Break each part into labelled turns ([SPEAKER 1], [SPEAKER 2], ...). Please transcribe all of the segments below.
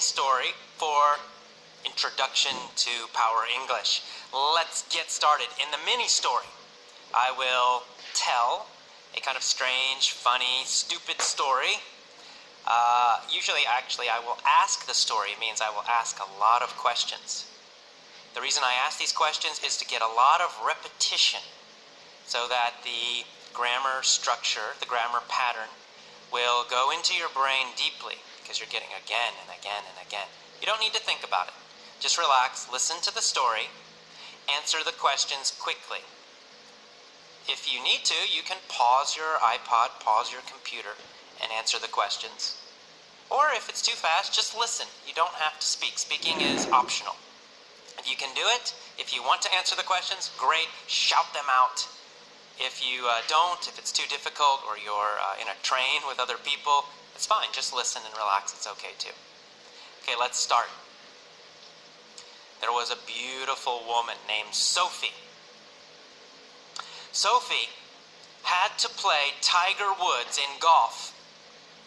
[SPEAKER 1] mini story for Introduction to Power English. Let's get started. In the mini story, I will tell a kind of strange, funny, stupid story. Usually, actually, I will ask the story. It means I will ask a lot of questions. The reason I ask these questions is to get a lot of repetition so that the grammar structure, the grammar pattern, will go into your brain deeply because you're getting again and again and again. You don't need to think about it. Just relax, listen to the story, answer the questions quickly. If you need to, you can pause your iPod, pause your computer, and answer the questions. Or if it's too fast, just listen. You don't have to speak. Speaking is optional. If you can do it, if you want to answer the questions, great, shout them out. If you don't, if it's too difficult or you're in a train with other people, it's fine. Just listen and relax. It's okay too. Okay, let's start. There was a beautiful woman named Sophie. Sophie had to play Tiger Woods in golf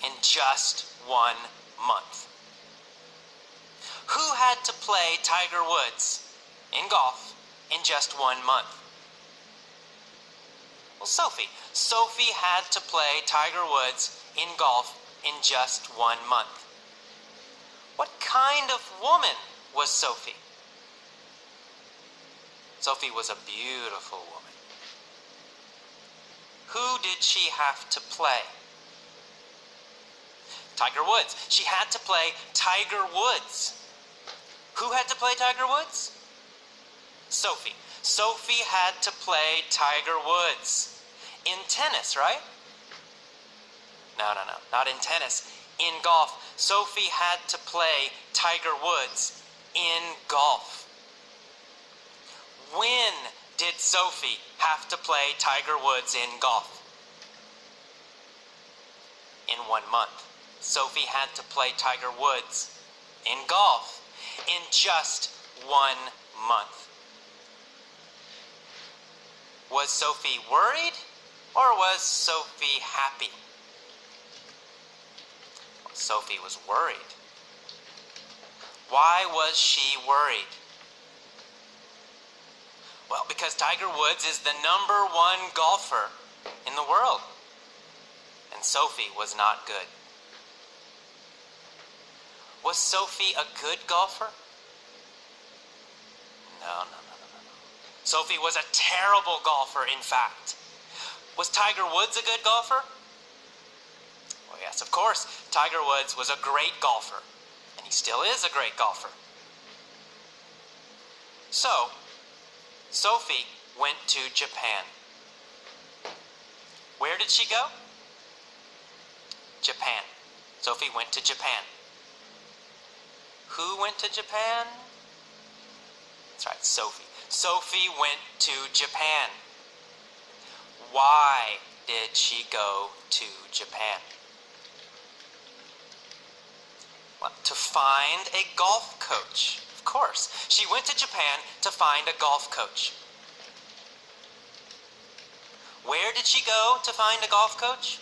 [SPEAKER 1] in just 1 month. Who had to play Tiger Woods in golf in just 1 month? Well, Sophie. Sophie had to play Tiger Woods in golf in just 1 month. What kind of woman was Sophie? Sophie was a beautiful woman. Who did she have to play? Tiger Woods. She had to play Tiger Woods. Who had to play Tiger Woods? Sophie. Sophie had to play Tiger Woods. In tennis, right? No, not in tennis. In golf. Sophie had to play Tiger Woods in golf. When did Sophie have to play Tiger Woods in golf? In 1 month. Sophie had to play Tiger Woods in golf in just 1 month. Was Sophie worried or was Sophie happy? Well, Sophie was worried. Why was she worried? Well, because Tiger Woods is the #1 golfer in the world. And Sophie was not good. Was Sophie a good golfer? No. Sophie was a terrible golfer, in fact. Was Tiger Woods a good golfer? Well, yes, of course. Tiger Woods was a great golfer. And he still is a great golfer. So, Sophie went to Japan. Where did she go? Japan. Sophie went to Japan. Who went to Japan? That's right, Sophie. Sophie went to Japan. Why did she go to Japan? Well, to find a golf coach. Of course. She went to Japan to find a golf coach. Where did she go to find a golf coach?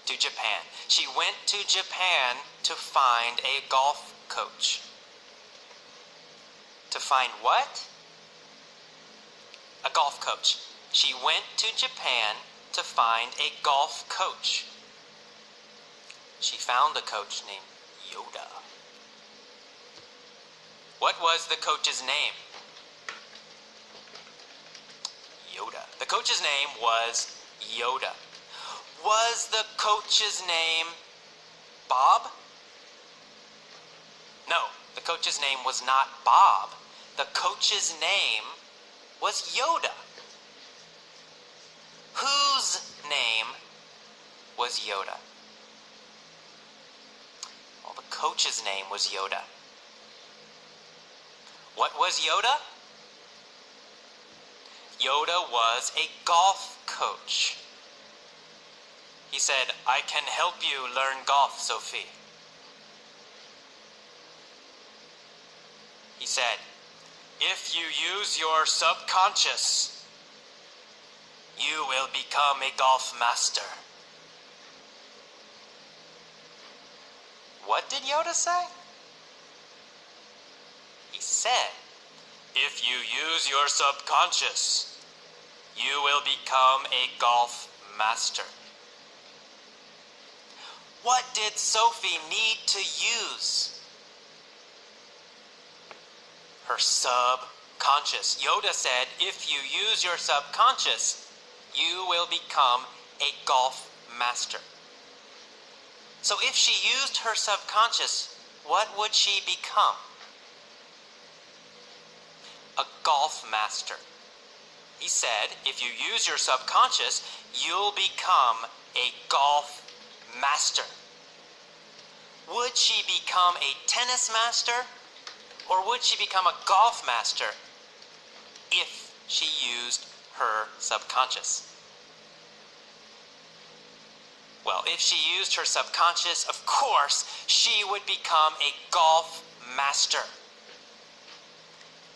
[SPEAKER 1] To Japan. She went to Japan to find a golf coach. To find what? A golf coach. She went to Japan to find a golf coach. She found a coach named Yoda. What was the coach's name? Yoda. The coach's name was Yoda. Was the coach's name Bob? No, the coach's name was not Bob. The coach's name was Yoda. Whose name was Yoda? Well, the coach's name was Yoda. What was Yoda? Yoda was a golf coach. He said, "I can help you learn golf, Sophie." He said, "If you use your subconscious, you will become a golf master." What did Yoda say? He said, if you use your subconscious, you will become a golf master. What did Sophie need to use? Her subconscious. Yoda said, if you use your subconscious, you will become a golf master. So if she used her subconscious, what would she become? A golf master. He said, if you use your subconscious, you'll become a golf master. Would she become a tennis master, or would she become a golf master if she used her subconscious? Well, if she used her subconscious, of course, she would become a golf master.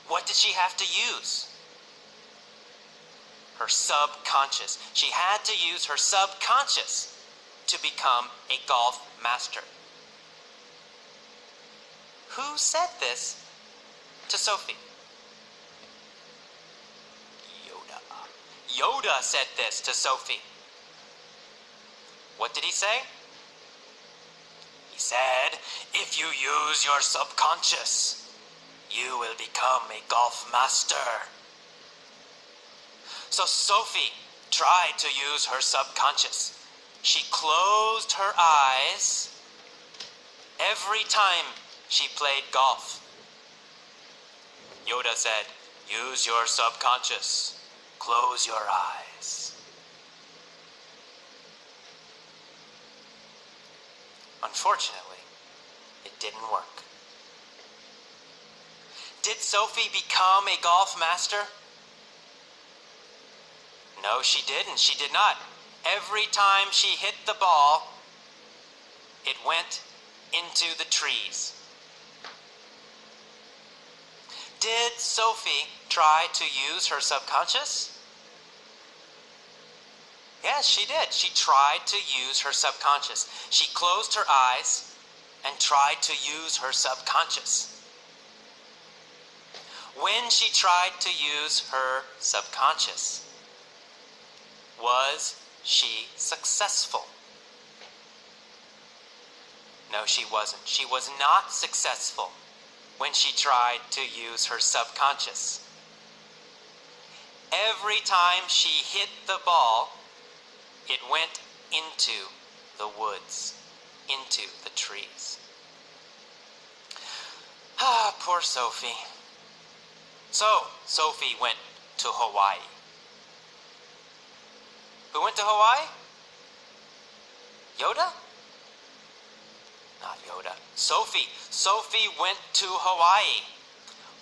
[SPEAKER 1] What did she have to use? Her subconscious. She had to use her subconscious to become a golf master. Who said this to Sophie? Yoda. Yoda said this to Sophie. What did he say? He said, if you use your subconscious, you will become a golf master. So Sophie tried to use her subconscious. She closed her eyes every time she played golf. Yoda said, use your subconscious. Close your eyes. Unfortunately, it didn't work. Did Sophie become a golf master? No, she didn't. She did not. Every time she hit the ball, it went into the trees. Did Sophie try to use her subconscious? Yes, she did. She tried to use her subconscious. She closed her eyes and tried to use her subconscious. When she tried to use her subconscious, was she successful? No, she wasn't. She was not successful when she tried to use her subconscious. Every time she hit the ball, it went into the woods, into the trees. Ah, poor Sophie. So, Sophie went to Hawaii. Who went to Hawaii? Yoda? Not Yoda. Sophie. Sophie went to Hawaii.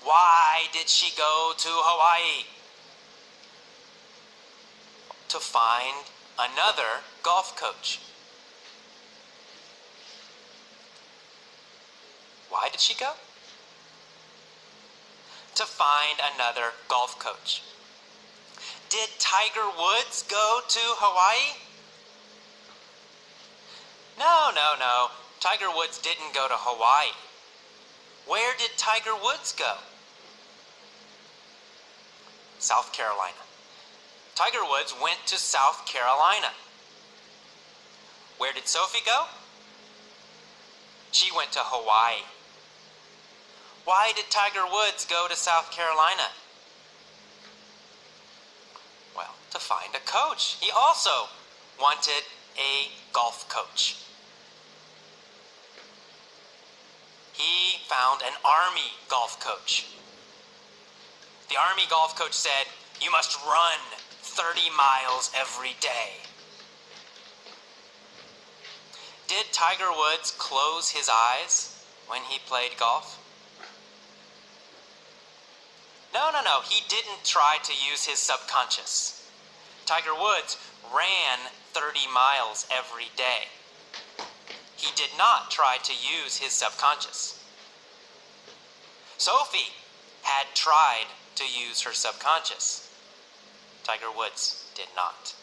[SPEAKER 1] Why did she go to Hawaii? To find another golf coach. Why did she go? To find another golf coach. Did Tiger Woods go to Hawaii? No. Tiger Woods didn't go to Hawaii. Where did Tiger Woods go? South Carolina. Tiger Woods went to South Carolina. Where did Sophie go? She went to Hawaii. Why did Tiger Woods go to South Carolina? Well, to find a coach. He also wanted a golf coach. He found an Army golf coach. The Army golf coach said, you must run 30 miles every day. Did Tiger Woods close his eyes when he played golf? No. He didn't try to use his subconscious. Tiger Woods ran 30 miles every day. He did not try to use his subconscious. Sophie had tried to use her subconscious. Tiger Woods did not.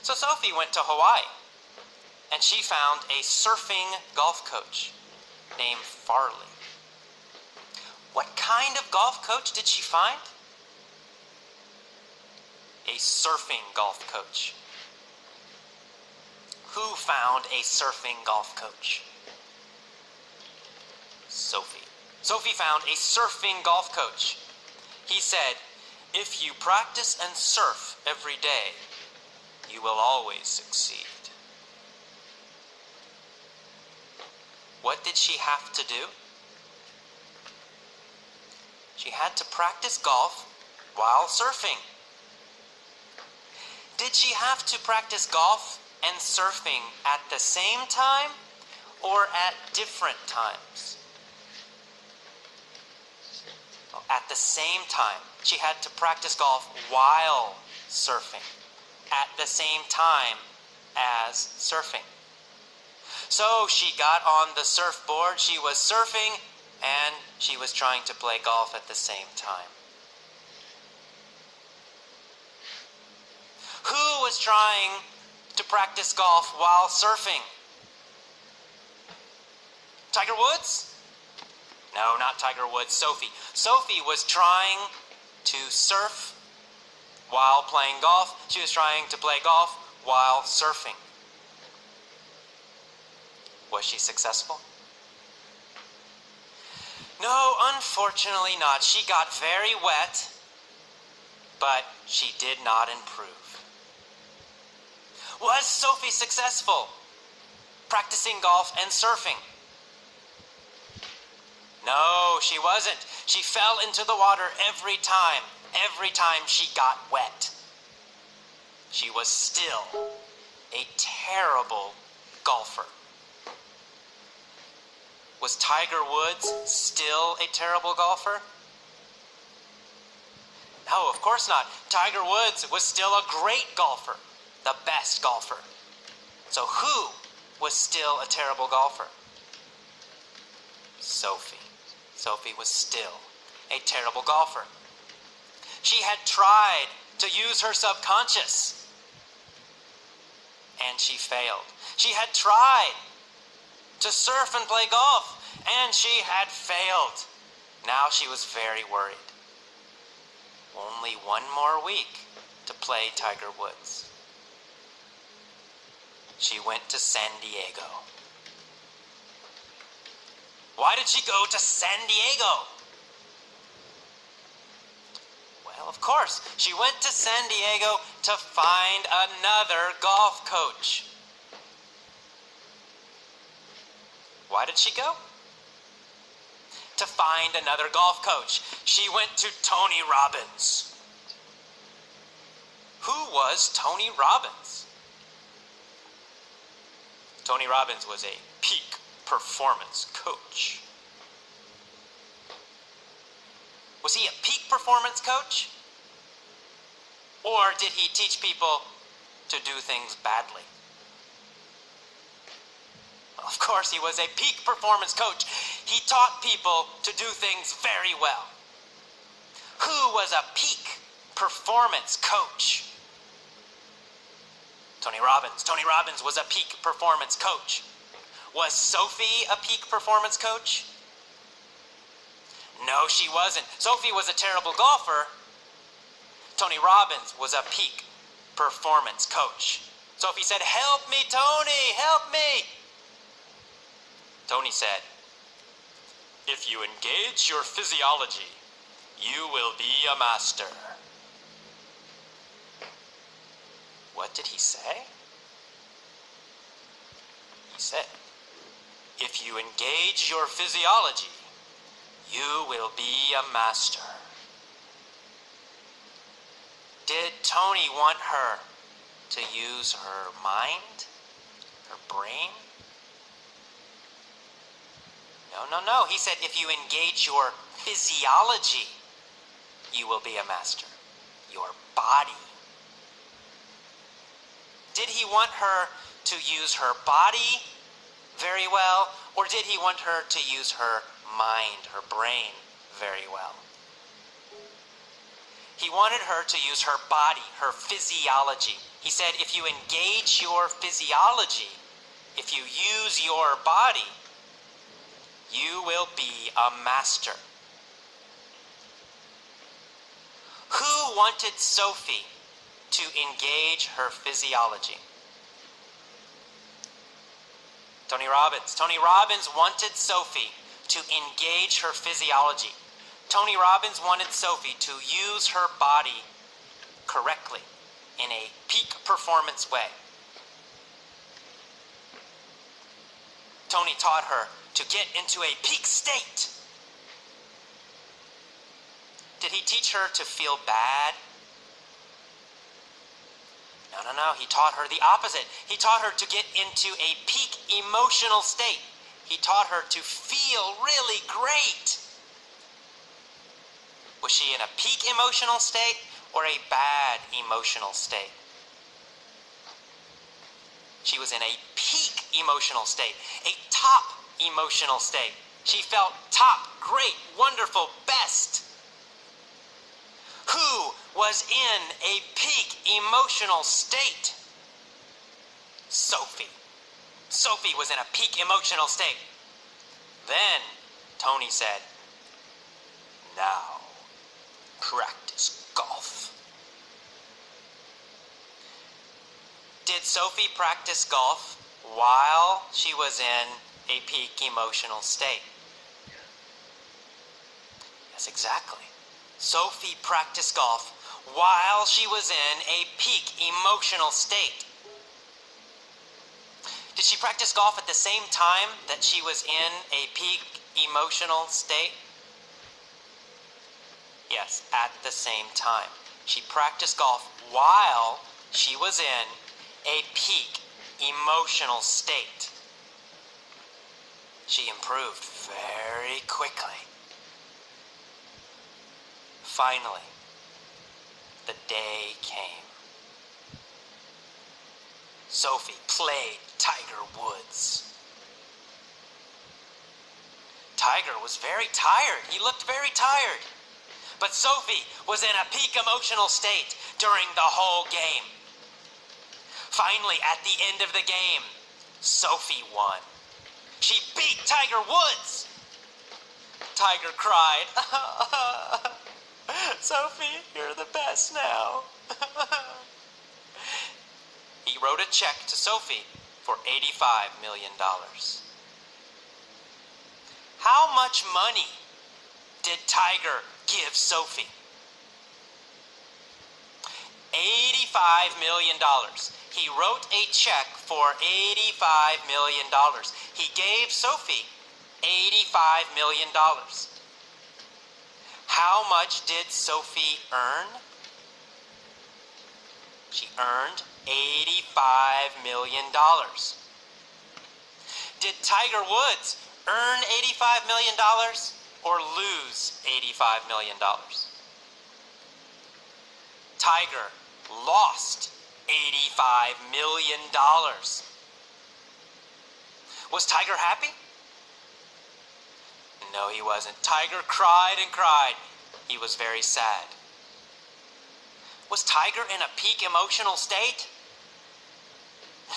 [SPEAKER 1] So Sophie went to Hawaii. and she found a surfing golf coach named Farley. What kind of golf coach did she find? A surfing golf coach. Who found a surfing golf coach? Sophie. Sophie found a surfing golf coach. He said, "If you practice and surf every day, you will always succeed." What did she have to do? She had to practice golf while surfing. Did she have to practice golf and surfing at the same time or at different times? Well, at the same time. She had to practice golf while surfing at the same time as surfing. So she got on the surfboard, she was surfing, and she was trying to play golf at the same time. Who was trying to practice golf while surfing? Tiger Woods? No, not Tiger Woods, Sophie. Sophie was trying to surf while playing golf. She was trying to play golf while surfing. Was she successful? No, unfortunately not. She got very wet, but she did not improve. Was Sophie successful practicing golf and surfing? No, she wasn't. She fell into the water every time she got wet. She was still a terrible golfer. Was Tiger Woods still a terrible golfer? No, of course not. Tiger Woods was still a great golfer, the best golfer. So who was still a terrible golfer? Sophie. Sophie was still a terrible golfer. She had tried to use her subconscious, and she failed. She had tried to surf and play golf, and she had failed. Now she was very worried. Only one more week to play Tiger Woods. She went to San Diego. Why did she go to San Diego? Well, of course, she went to San Diego to find another golf coach. Why did she go? To find another golf coach. She went to Tony Robbins. Who was Tony Robbins? Tony Robbins was a peak performance coach. Was he a peak performance coach? Or did he teach people to do things badly? Of course, he was a peak performance coach. He taught people to do things very well. Who was a peak performance coach? Tony Robbins. Tony Robbins was a peak performance coach. Was Sophie a peak performance coach? No, she wasn't. Sophie was a terrible golfer. Tony Robbins was a peak performance coach. Sophie said, "Help me, Tony, help me." Tony said, "If you engage your physiology, you will be a master." What did he say? He said, "If you engage your physiology, you will be a master." Did Tony want her to use her mind, her brain? No. He said, if you engage your physiology, you will be a master. Your body. Did he want her to use her body very well, or did he want her to use her mind, her brain, very well? He wanted her to use her body, her physiology. He said, if you engage your physiology, If you use your body, you will be a master. Who wanted Sophie to engage her physiology? Tony Robbins. Tony Robbins wanted Sophie to engage her physiology. Tony Robbins wanted Sophie to use her body correctly in a peak performance way. Tony taught her to get into a peak state. Did he teach her to feel bad? No. He taught her the opposite. He taught her to get into a peak emotional state. He taught her to feel really great. Was she in a peak emotional state or a bad emotional state? She was in a peak emotional state, a top emotional state. She felt top, great, wonderful, best. Who was in a peak emotional state? Sophie. Sophie was in a peak emotional state. Then Tony said, "Now, practice golf." Did Sophie practice golf while she was in a peak emotional state? Yes, exactly. Sophie practiced golf while she was in a peak emotional state. Did she practice golf at the same time that she was in a peak emotional state? Yes, at the same time. She practiced golf while she was in a peak emotional state. She improved very quickly. Finally, the day came. Sophie played Tiger Woods. Tiger was very tired. He looked very tired. But Sophie was in a peak emotional state during the whole game. Finally, at the end of the game, Sophie won. She beat Tiger Woods. Tiger cried, "Sophie, you're the best now." He wrote a check to Sophie for $85 million. How much money did Tiger give Sophie? $85 million. He wrote a check for $85 million. He gave Sophie $85 million. How much did Sophie earn? She earned $85 million. Did Tiger Woods earn $85 million or lose $85 million? Tiger lost $85 million. Was Tiger happy? No, he wasn't. Tiger cried and cried. He was very sad. Was Tiger in a peak emotional state?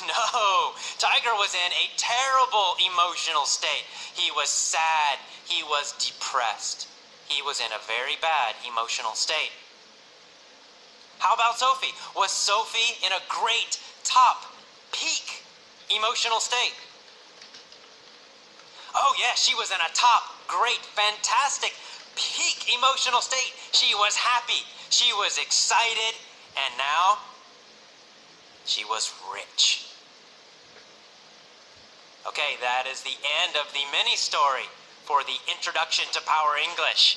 [SPEAKER 1] No, Tiger was in a terrible emotional state. He was sad. He was depressed. He was in a very bad emotional state. How about Sophie? Was Sophie in a great, top, peak emotional state? Oh yes, she was in a top, great, fantastic, peak emotional state. She was happy. She was excited. And now, she was rich. Okay, that is the end of the mini story for the Introduction to Power English.